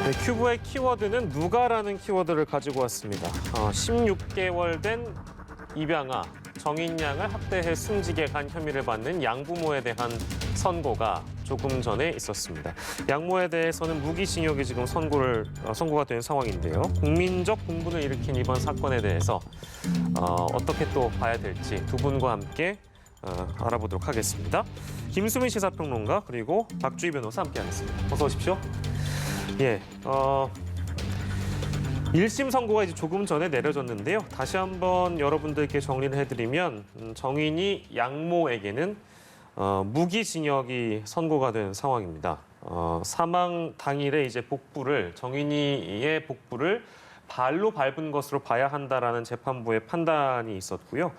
네, 큐브의 키워드는 누가라는 키워드를 가지고 왔습니다. 16개월 된 입양아 정인양을 학대해 숨지게 간 혐의를 받는 양부모에 대한 선고가 조금 전에 있었습니다. 양모에 대해서는 무기징역이 지금 선고가 된 상황인데요. 국민적 공분을 일으킨 이번 사건에 대해서 어떻게 또 봐야 될지 두 분과 함께 알아보도록 하겠습니다. 김수민 시사평론가 그리고 박주희 변호사 함께하겠습니다. 어서 오십시오. 예, 1심 선고가 이제 조금 전에 내려졌는데요. 다시 한번 여러분들께 정리를 해드리면 정인이 양모에게는 무기징역이 선고가 된 상황입니다. 사망 당일에 이제 정인이의 복부를 발로 밟은 것으로 봐야 한다라는 재판부의 판단이 있었고요.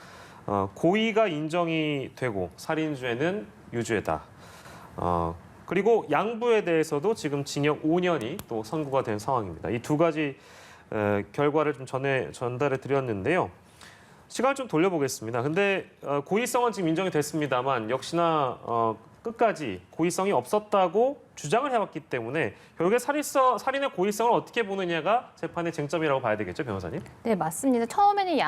고의가 인정이 되고 살인죄는 유죄다. 그리고 양부에 대해서도 지금 징역 5년이 또 선고가 된 상황입니다. 이 두 가지 결과를 좀 전달해 드렸는데요. 시간을 좀 돌려보겠습니다. 근데 고의성은 지금 인정이 됐습니다만 역시나 끝까지 고의성이 없었다고 주장을 해왔기 때문에 결국에 살인의 고의성을 어떻게 보느냐가 재판의 쟁점이라고 봐야 되겠죠, 변호사님? 네, 맞습니다. 처음에는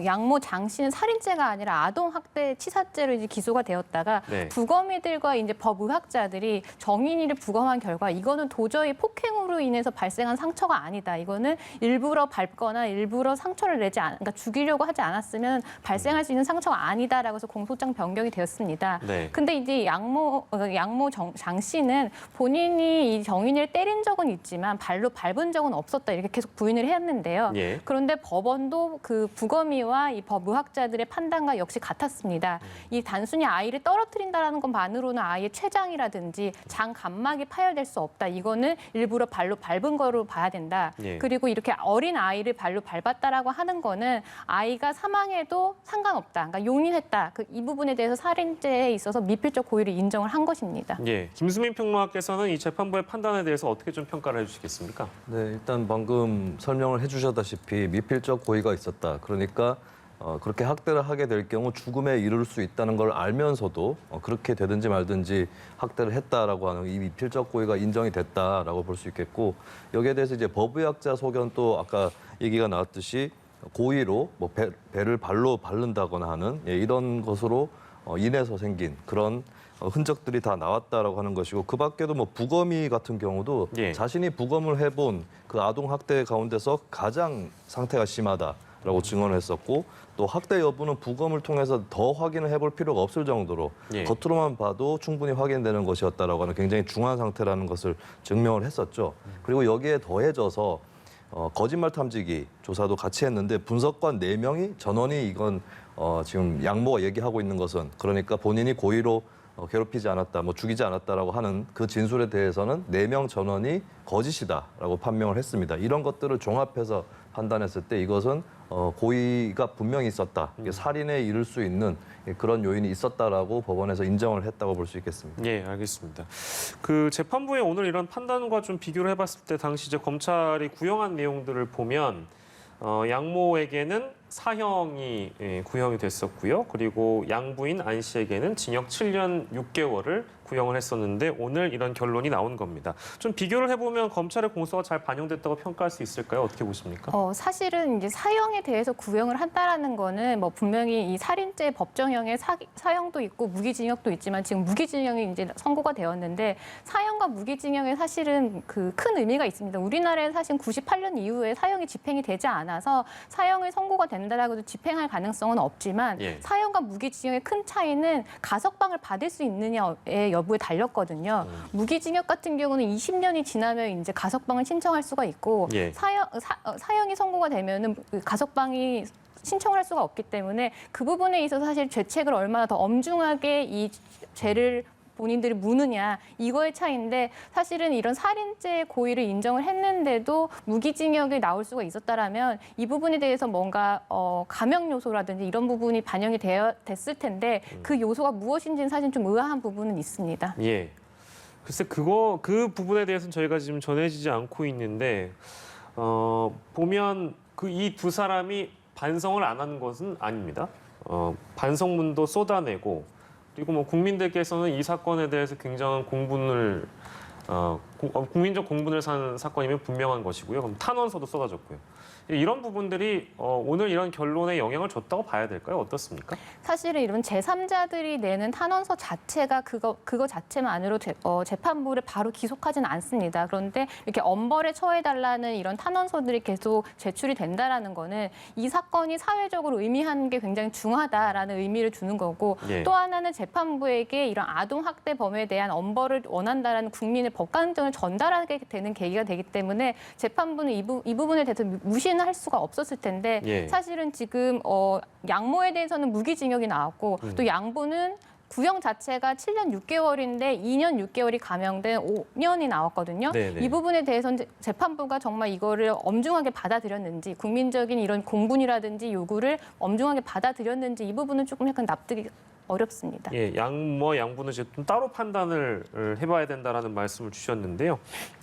양모 장 씨는 살인죄가 아니라 아동학대 치사죄로 이제 기소가 되었다가 네. 부검이들과 이제 법의학자들이 정인이를 부검한 결과 이거는 도저히 폭행으로 인해서 발생한 상처가 아니다. 이거는 일부러 밟거나 일부러 상처를 그러니까 죽이려고 하지 않았으면 발생할 수 있는 상처가 아니다라고 해서 공소장 변경이 되었습니다. 네. 근데 이제 양모 장 씨는 본인이 이 정인이를 때린 적은 있지만 발로 밟은 적은 없었다 이렇게 계속 부인을 했는데요. 예. 그런데 법원도 그 부검의와 이 법의학자들의 판단과 역시 같았습니다. 이 단순히 아이를 떨어뜨린다는 것만으로는 아이의 췌장이라든지 장 감막이 파열될 수 없다. 이거는 일부러 발로 밟은 거로 봐야 된다. 예. 그리고 이렇게 어린 아이를 발로 밟았다라고 하는 거는 아이가 사망해도 상관없다. 그러니까 용인했다. 이 부분에 대해서 살인죄에 있어서 미필적 고의를 인정을 한 것입니다. 예, 김수민 평론가께서는 이 재판부의 판단에 대해서 어떻게 좀 평가를 해주시겠습니까? 네, 일단 방금 설명을 해주셨다시피 미필적 고의가 있었다. 그러니까 그렇게 학대를 하게 될 경우 죽음에 이를 수 있다는 걸 알면서도 그렇게 되든지 말든지 학대를 했다라고 하는 이 미필적 고의가 인정이 됐다라고 볼 수 있겠고 여기에 대해서 이제 법의학자 소견 또 아까 얘기가 나왔듯이 고의로 뭐 배를 발로 밟는다거나 하는 이런 것으로 인해서 생긴 그런 흔적들이 다 나왔다라고 하는 것이고 그 밖에도 뭐 부검의 같은 경우도 예. 자신이 부검을 해본 그 아동 학대 가운데서 가장 상태가 심하다라고 증언을 했었고 또 학대 여부는 부검을 통해서 더 확인을 해볼 필요가 없을 정도로 예. 겉으로만 봐도 충분히 확인되는 것이었다라고 하는 굉장히 중한 상태라는 것을 증명을 했었죠. 그리고 여기에 더해져서 거짓말 탐지기 조사도 같이 했는데 분석관 4명이 전원이 이건 지금 양모가 얘기하고 있는 것은 그러니까 본인이 고의로 괴롭히지 않았다, 뭐 죽이지 않았다라고 하는 그 진술에 대해서는 4명 전원이 거짓이다라고 판명을 했습니다. 이런 것들을 종합해서 판단했을 때 이것은 고의가 분명히 있었다, 이게 살인에 이를 수 있는 그런 요인이 있었다라고 법원에서 인정을 했다고 볼 수 있겠습니다. 예, 알겠습니다. 그 재판부의 오늘 이런 판단과 좀 비교를 해봤을 때 당시 이제 검찰이 구형한 내용들을 보면 양모에게는 사형이 구형이 됐었고요. 그리고 양부인 안 씨에게는 징역 7년 6개월을 구형을 했었는데 오늘 이런 결론이 나온 겁니다. 좀 비교를 해보면 검찰의 공소가 잘 반영됐다고 평가할 수 있을까요? 어떻게 보십니까? 사실은 이제 사형에 대해서 구형을 한다라는 거는 뭐 분명히 이 살인죄 법정형에 사형도 있고 무기징역도 있지만 지금 무기징역이 이제 선고가 되었는데 사형과 무기징역에 사실은 그 큰 의미가 있습니다. 우리나라에 사실 98년 이후에 사형이 집행이 되지 않아서 사형을 선고가 된다라고도 집행할 가능성은 없지만 예. 사형과 무기징역의 큰 차이는 가석방을 받을 수 있느냐의 여부에 달렸거든요. 무기징역 같은 경우는 20년이 지나면 이제 가석방을 신청할 수가 있고 예. 사형이 선고가 되면은 가석방이 신청할 수가 없기 때문에 그 부분에 있어서 사실 죄책을 얼마나 더 엄중하게 이 죄를 본인들이 무느냐 이거의 차이인데 사실은 이런 살인죄 고의를 인정을 했는데도 무기징역이 나올 수가 있었다라면 이 부분에 대해서 뭔가 감형 요소라든지 이런 부분이 반영이 됐을 텐데 그 요소가 무엇인지는 사실 좀 의아한 부분은 있습니다. 예. 글쎄 그 부분에 대해서는 저희가 지금 전해지지 않고 있는데 보면 그 이 두 사람이 반성을 안 한 것은 아닙니다. 반성문도 쏟아내고 그리고 뭐 국민들께서는 이 사건에 대해서 굉장한 공분을 국민적 공분을 산 사건이면 분명한 것이고요. 그럼 탄원서도 쏟아졌고요. 이런 부분들이 오늘 이런 결론에 영향을 줬다고 봐야 될까요? 어떻습니까? 사실은 이런 제3자들이 내는 탄원서 자체가 그거 자체만으로 재판부를 바로 기소하지는 않습니다. 그런데 이렇게 엄벌에 처해달라는 이런 탄원서들이 계속 제출이 된다라는 거는 이 사건이 사회적으로 의미하는 게 굉장히 중하다라는 의미를 주는 거고 예. 또 하나는 재판부에게 이런 아동 학대범에 대한 엄벌을 원한다라는 국민의 법감정을 전달하게 되는 계기가 되기 때문에 재판부는 이 부분에 대해서 무시는 할 수가 없었을 텐데 예. 사실은 지금 양모에 대해서는 무기징역이 나왔고 또 양부는 구형 자체가 7년 6개월인데 2년 6개월이 감형된 5년이 나왔거든요. 네네. 이 부분에 대해서는 재판부가 정말 이거를 엄중하게 받아들였는지 국민적인 이런 공분이라든지 요구를 엄중하게 받아들였는지 이 부분은 조금 약간 납득이 어렵습니다. 예, 양부는 이제 좀 따로 판단을 해봐야 된다라는 말씀을 주셨는데요.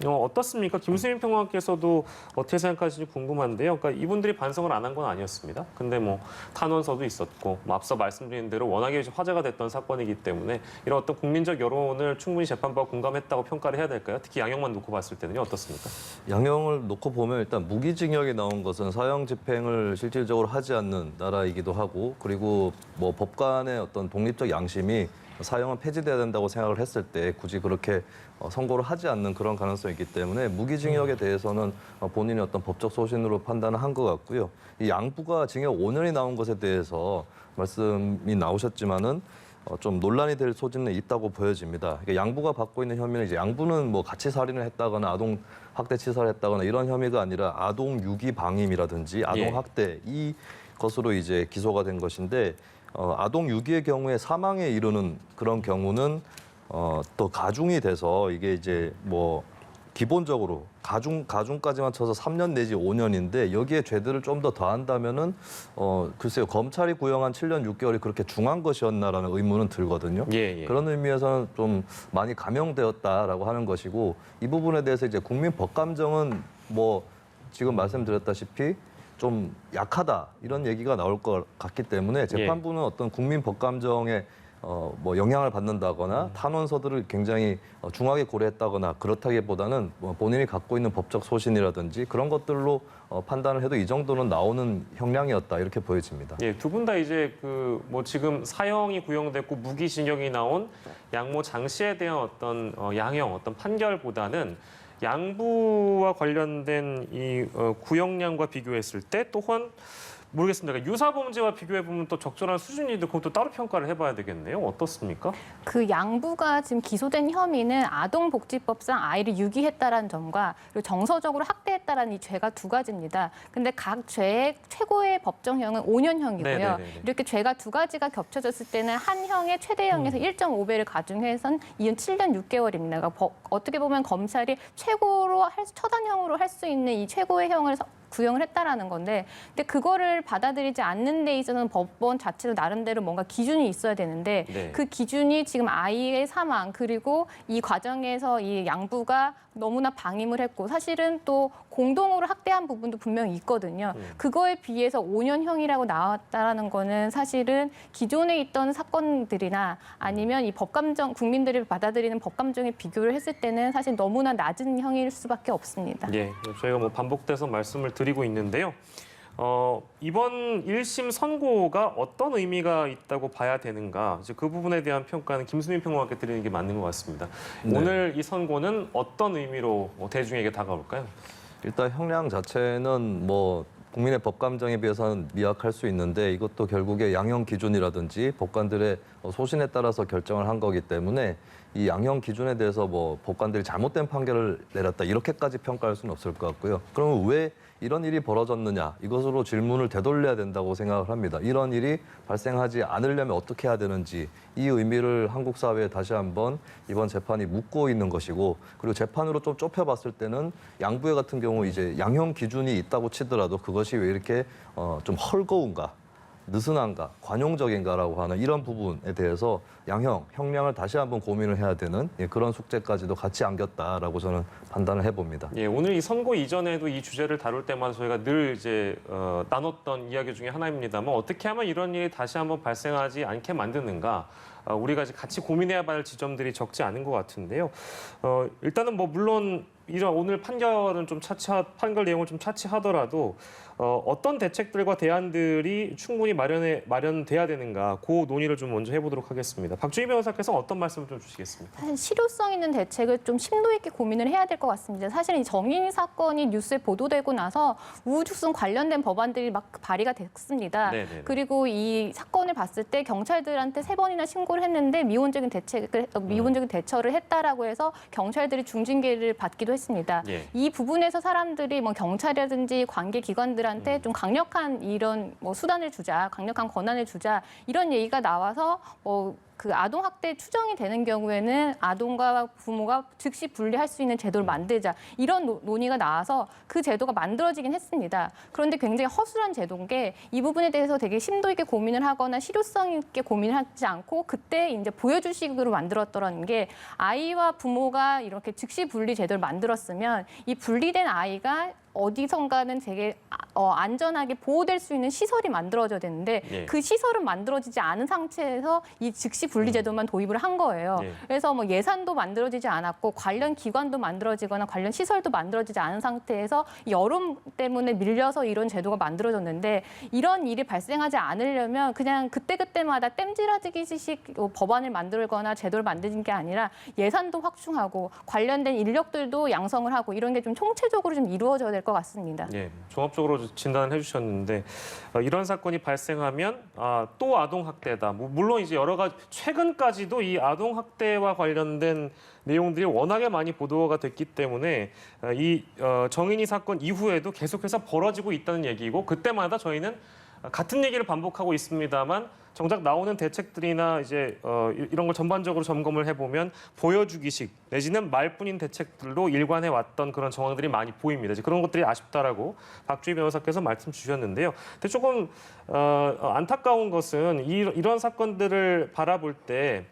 어떻습니까? 김수민 평론가께서도 어떻게 생각하시는지 궁금한데요. 그러니까 이분들이 반성을 안 한 건 아니었습니다. 근데 뭐 탄원서도 있었고 앞서 말씀드린 대로 워낙에 화제가 됐던 사건이기 때문에 이런 어떤 국민적 여론을 충분히 재판부가 공감했다고 평가를 해야 될까요? 특히 양형만 놓고 봤을 때는요, 어떻습니까? 양형을 놓고 보면 일단 무기징역이 나온 것은 사형 집행을 실질적으로 하지 않는 나라이기도 하고 그리고 뭐 법관의 어떤 독립적 양심이 사형은 폐지돼야 된다고 생각을 했을 때 굳이 그렇게 선고를 하지 않는 그런 가능성이 있기 때문에 무기징역에 대해서는 본인의 어떤 법적 소신으로 판단을 한 것 같고요. 이 양부가 징역 5년이 나온 것에 대해서 말씀이 나오셨지만은 좀 논란이 될 소지는 있다고 보여집니다. 그러니까 양부가 받고 있는 혐의는 이제 양부는 뭐 가치 살인을 했다거나 아동 학대 치사를 했다거나 이런 혐의가 아니라 아동 유기 방임이라든지 아동 학대 이 것으로 이제 기소가 된 것인데 아동 유기의 경우에 사망에 이르는 그런 경우는 또 가중이 돼서 이게 이제 뭐 기본적으로 가중까지만 쳐서 3년 내지 5년인데 여기에 죄들을 좀 더 더한다면은 글쎄요 검찰이 구형한 7년 6개월이 그렇게 중한 것이었나라는 의문은 들거든요. 예. 그런 의미에서는 좀 많이 감형되었다라고 하는 것이고 이 부분에 대해서 이제 국민 법감정은 뭐 지금 말씀드렸다시피 좀 약하다 이런 얘기가 나올 것 같기 때문에 재판부는 어떤 국민 법감정에 뭐 영향을 받는다거나 탄원서들을 굉장히 중하게 고려했다거나 그렇다기보다는 뭐 본인이 갖고 있는 법적 소신이라든지 그런 것들로 판단을 해도 이 정도는 나오는 형량이었다 이렇게 보여집니다. 예, 두 분 다 이제 그 뭐 지금 사형이 구형됐고 무기징역이 나온 양모 장 씨에 대한 어떤 양형, 어떤 판결보다는 양부와 관련된 이 구형량과 비교했을 때 또한 모르겠습니다. 그러니까 유사범죄와 비교해보면 또 적절한 수준인데 그것도 따로 평가를 해봐야 되겠네요. 어떻습니까? 그 양부가 지금 기소된 혐의는 아동복지법상 아이를 유기했다라는 점과 그리고 정서적으로 학대했다라는 이 죄가 두 가지입니다. 근데 각 죄의 최고의 법정형은 5년형이고요. 네네네네. 이렇게 죄가 두 가지가 겹쳐졌을 때는 한 형의 최대형에서 1.5배를 가중해선 이은 7년 6개월입니다. 그러니까 어떻게 보면 검찰이 최고로 처단형으로 할 수 있는 이 최고의 형을 구형을 했다라는 건데, 근데 그거를 받아들이지 않는 데 있어서는 법원 자체도 나름대로 뭔가 기준이 있어야 되는데 네. 그 기준이 지금 아이의 사망 그리고 이 과정에서 이 양부가 너무나 방임을 했고 사실은 또 공동으로 학대한 부분도 분명히 있거든요. 그거에 비해서 5년형이라고 나왔다라는 거는 사실은 기존에 있던 사건들이나 아니면 이 법감정 국민들이 받아들이는 법감정에 비교를 했을 때는 사실 너무나 낮은 형일 수밖에 없습니다. 예, 저희가 뭐 반복돼서 말씀을 드리고 있는데요. 이번 1심 선고가 어떤 의미가 있다고 봐야 되는가, 이제 그 부분에 대한 평가는 김수민 평론가께 드리는 게 맞는 것 같습니다. 네. 오늘 이 선고는 어떤 의미로 대중에게 다가올까요? 일단 형량 자체는 뭐 국민의 법감정에 비해서는 미약할 수 있는데 이것도 결국에 양형 기준이라든지 법관들의 소신에 따라서 결정을 한 거기 때문에 이 양형 기준에 대해서 뭐 법관들이 잘못된 판결을 내렸다 이렇게까지 평가할 수는 없을 것 같고요. 그러면 왜 이런 일이 벌어졌느냐 이것으로 질문을 되돌려야 된다고 생각을 합니다. 이런 일이 발생하지 않으려면 어떻게 해야 되는지 이 의미를 한국 사회에 다시 한번 이번 재판이 묻고 있는 것이고, 그리고 재판으로 좀 좁혀봤을 때는 양부의 같은 경우 이제 양형 기준이 있다고 치더라도 그것이 왜 이렇게 좀 헐거운가, 느슨한가, 관용적인가라고 하는 이런 부분에 대해서 형량을 다시 한번 고민을 해야 되는 그런 숙제까지도 같이 안겼다라고 저는 판단을 해봅니다. 예, 오늘 이 선고 이전에도 이 주제를 다룰 때마다 저희가 늘 이제 나눴던 이야기 중에 하나입니다만 어떻게 하면 이런 일이 다시 한번 발생하지 않게 만드는가, 우리가 이제 같이 고민해야 할 지점들이 적지 않은 것 같은데요. 일단은 뭐 물론 이런 오늘 판결은 좀 판결 내용을 좀 차치하더라도 어떤 대책들과 대안들이 충분히 마련돼야 되는가 그 논의를 좀 먼저 해보도록 하겠습니다. 박주희 변호사께서 어떤 말씀을 좀 주시겠습니까? 사실 실효성 있는 대책을 좀 심도 있게 고민을 해야 될 것 같습니다. 사실 이 정인이 사건이 뉴스에 보도되고 나서 우후죽순 관련된 법안들이 막 발의가 됐습니다. 네네네. 그리고 이 사건을 봤을 때 경찰들한테 3번이나 신고를 했는데 미온적인 대처를 했다라고 해서 경찰들이 중징계를 받기도 했습니다. 예. 이 부분에서 사람들이 뭐 경찰이라든지 관계 기관들한테 좀 강력한 이런 뭐 수단을 주자, 강력한 권한을 주자 이런 얘기가 나와서 그 아동 학대 추정이 되는 경우에는 아동과 부모가 즉시 분리할 수 있는 제도를 만들자 이런 논의가 나와서 그 제도가 만들어지긴 했습니다. 그런데 굉장히 허술한 제도인 게 이 부분에 대해서 되게 심도 있게 고민을 하거나 실효성 있게 고민을 하지 않고 그때 이제 보여주식으로 만들었더라는 게 아이와 부모가 이렇게 즉시 분리 제도를 만들었으면 이 분리된 아이가 어디선가는 되게 안전하게 보호될 수 있는 시설이 만들어져야 되는데 예. 그 시설은 만들어지지 않은 상태에서 이 즉시 분리 제도만 도입을 한 거예요. 예. 그래서 뭐 예산도 만들어지지 않았고 관련 기관도 만들어지거나 관련 시설도 만들어지지 않은 상태에서 여론 때문에 밀려서 이런 제도가 만들어졌는데 이런 일이 발생하지 않으려면 그냥 그때그때마다 땜질하기식 법안을 만들거나 제도를 만드는 게 아니라 예산도 확충하고 관련된 인력들도 양성을 하고 이런 게 좀 총체적으로 좀 이루어져야 될 것 같습니다. 예, 종합적으로 진단을 해주셨는데 이런 사건이 발생하면 또 아동 학대다. 물론 이제 여러 가지 최근까지도 이 아동 학대와 관련된 내용들이 워낙에 많이 보도가 됐기 때문에 이 정인이 사건 이후에도 계속해서 벌어지고 있다는 얘기고 그때마다 저희는 같은 얘기를 반복하고 있습니다만 정작 나오는 대책들이나 이제 이런 걸 전반적으로 점검을 해보면 보여주기식 내지는 말뿐인 대책들로 일관해 왔던 그런 정황들이 많이 보입니다. 이제 그런 것들이 아쉽다라고 박주희 변호사께서 말씀 주셨는데요. 근데 조금 안타까운 것은 이런 사건들을 바라볼 때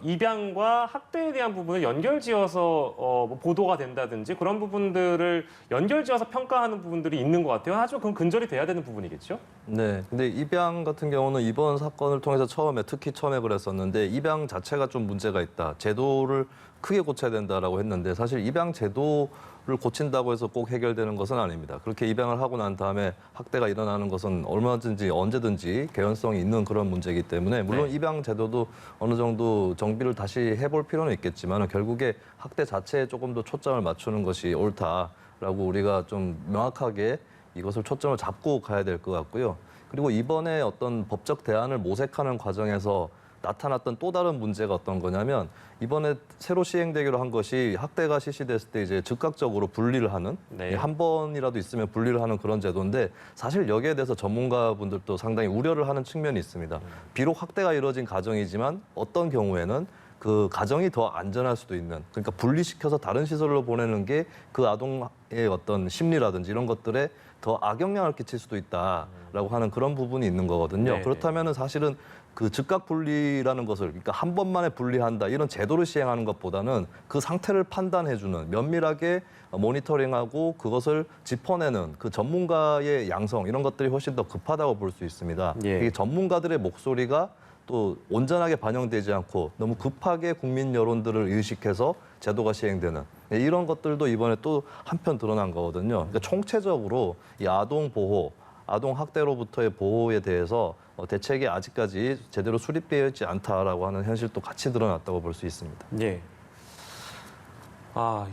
입양과 학대에 대한 부분을 연결지어서 뭐 보도가 된다든지 그런 부분들을 연결지어서 평가하는 부분들이 있는 것 같아요. 하지만 그건 근절이 돼야 되는 부분이겠죠? 네, 근데 입양 같은 경우는 이번 사건을 통해서 특히 처음에 그랬었는데 입양 자체가 좀 문제가 있다. 제도를 크게 고쳐야 된다라고 했는데 사실 입양 제도를 고친다고 해서 꼭 해결되는 것은 아닙니다. 그렇게 입양을 하고 난 다음에 학대가 일어나는 것은 얼마든지 언제든지 개연성이 있는 그런 문제이기 때문에 물론 네. 입양 제도도 어느 정도 정비를 다시 해볼 필요는 있겠지만 결국에 학대 자체에 조금 더 초점을 맞추는 것이 옳다라고 우리가 좀 명확하게 이것을 초점을 잡고 가야 될 것 같고요. 그리고 이번에 어떤 법적 대안을 모색하는 과정에서 나타났던 또 다른 문제가 어떤 거냐면 이번에 새로 시행되기로 한 것이 학대가 실시됐을 때 이제 즉각적으로 분리를 하는 네. 한 번이라도 있으면 분리를 하는 그런 제도인데 사실 여기에 대해서 전문가분들도 상당히 우려를 하는 측면이 있습니다. 비록 학대가 이루어진 가정이지만 어떤 경우에는 그 가정이 더 안전할 수도 있는 그러니까 분리시켜서 다른 시설로 보내는 게 그 아동의 어떤 심리라든지 이런 것들에 더 악영향을 끼칠 수도 있다라고 하는 그런 부분이 있는 거거든요. 네. 그렇다면은 사실은 그 즉각 분리라는 것을 그러니까 한 번만에 분리한다 이런 제도를 시행하는 것보다는 그 상태를 판단해주는 면밀하게 모니터링하고 그것을 짚어내는 그 전문가의 양성 이런 것들이 훨씬 더 급하다고 볼 수 있습니다. 예. 이게 전문가들의 목소리가 또 온전하게 반영되지 않고 너무 급하게 국민 여론들을 의식해서 제도가 시행되는 이런 것들도 이번에 또 한편 드러난 거거든요. 그러니까 총체적으로 이 아동 보호, 아동 학대로부터의 보호에 대해서 대책이 아직까지 제대로 수립되어 있지 않다라고 하는 현실도 같이 드러났다고 볼 수 있습니다. 예.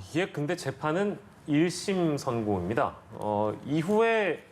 이게 근데 재판은 1심 선고입니다. 이후에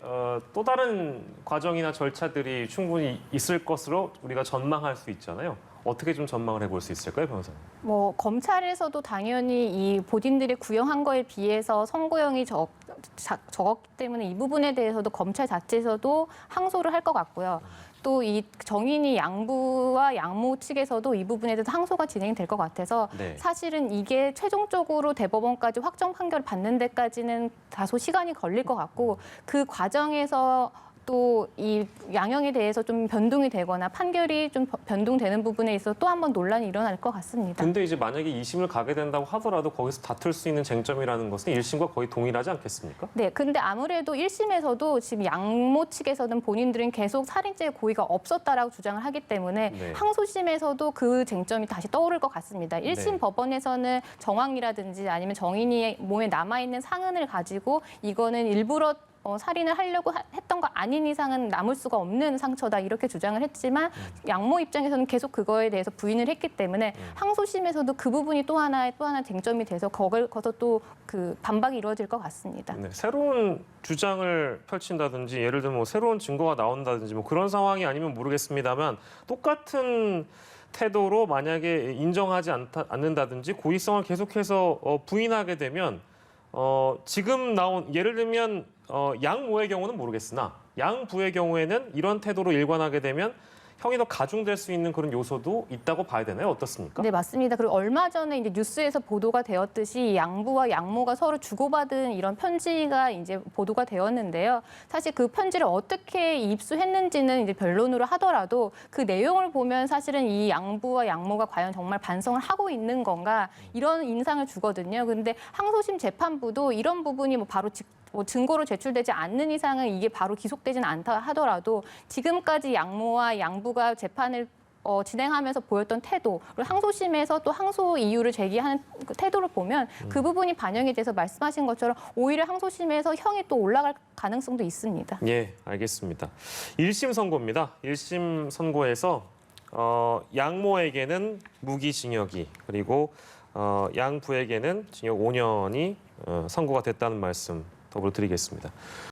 또 다른 과정이나 절차들이 충분히 있을 것으로 우리가 전망할 수 있잖아요. 어떻게 좀 전망을 해볼 수 있을까요, 변호사님? 뭐 검찰에서도 당연히 이 본인들이 구형한 거에 비해서 선고형이 적었기 때문에 이 부분에 대해서도 검찰 자체에서도 항소를 할 것 같고요. 또 이 정인이 양부와 양모 측에서도 이 부분에 대해서 항소가 진행이 될 것 같아서 네. 사실은 이게 최종적으로 대법원까지 확정 판결을 받는 데까지는 다소 시간이 걸릴 것 같고 그 과정에서 또 이 양형에 대해서 좀 변동이 되거나 판결이 좀 변동되는 부분에 있어서 또 한 번 논란이 일어날 것 같습니다. 근데 이제 만약에 2심을 가게 된다고 하더라도 거기서 다툴 수 있는 쟁점이라는 것은 1심과 거의 동일하지 않겠습니까? 네, 근데 아무래도 1심에서도 지금 양모 측에서는 본인들은 계속 살인죄 고의가 없었다라고 주장을 하기 때문에 네. 항소심에서도 그 쟁점이 다시 떠오를 것 같습니다. 1심 네. 법원에서는 정황이라든지 아니면 정인이의 몸에 남아있는 상흔을 가지고 이거는 일부러 살인을 하려고 했던 거 아닌 이상은 남을 수가 없는 상처다 이렇게 주장을 했지만 양모 입장에서는 계속 그거에 대해서 부인을 했기 때문에 항소심에서도 그 부분이 또 하나 쟁점이 돼서 거기서 또 그 반박이 이루어질 것 같습니다. 네, 새로운 주장을 펼친다든지 예를 들면 뭐 새로운 증거가 나온다든지 뭐 그런 상황이 아니면 모르겠습니다만 똑같은 태도로 만약에 인정하지 않는다든지 고의성을 계속해서 부인하게 되면 지금 나온 예를 들면 양모의 경우는 모르겠으나 양부의 경우에는 이런 태도로 일관하게 되면 형이 더 가중될 수 있는 그런 요소도 있다고 봐야 되나요? 어떻습니까? 네, 맞습니다. 그리고 얼마 전에 이제 뉴스에서 보도가 되었듯이 양부와 양모가 서로 주고받은 이런 편지가 이제 보도가 되었는데요. 사실 그 편지를 어떻게 입수했는지는 이제 변론으로 하더라도 그 내용을 보면 사실은 이 양부와 양모가 과연 정말 반성을 하고 있는 건가 이런 인상을 주거든요. 근데 항소심 재판부도 이런 부분이 뭐 바로 증거로 제출되지 않는 이상은 이게 바로 기속되지는 않다 하더라도 지금까지 양모와 양부가 재판을 진행하면서 보였던 태도, 그리고 항소심에서 또 항소 이유를 제기하는 그 태도를 보면 그 부분이 반영이 돼서 말씀하신 것처럼 오히려 항소심에서 형이 또 올라갈 가능성도 있습니다. 예, 알겠습니다. 1심 선고입니다. 1심 선고에서 양모에게는 무기징역이 그리고 양부에게는 징역 5년이 선고가 됐다는 말씀 더불어 드리겠습니다.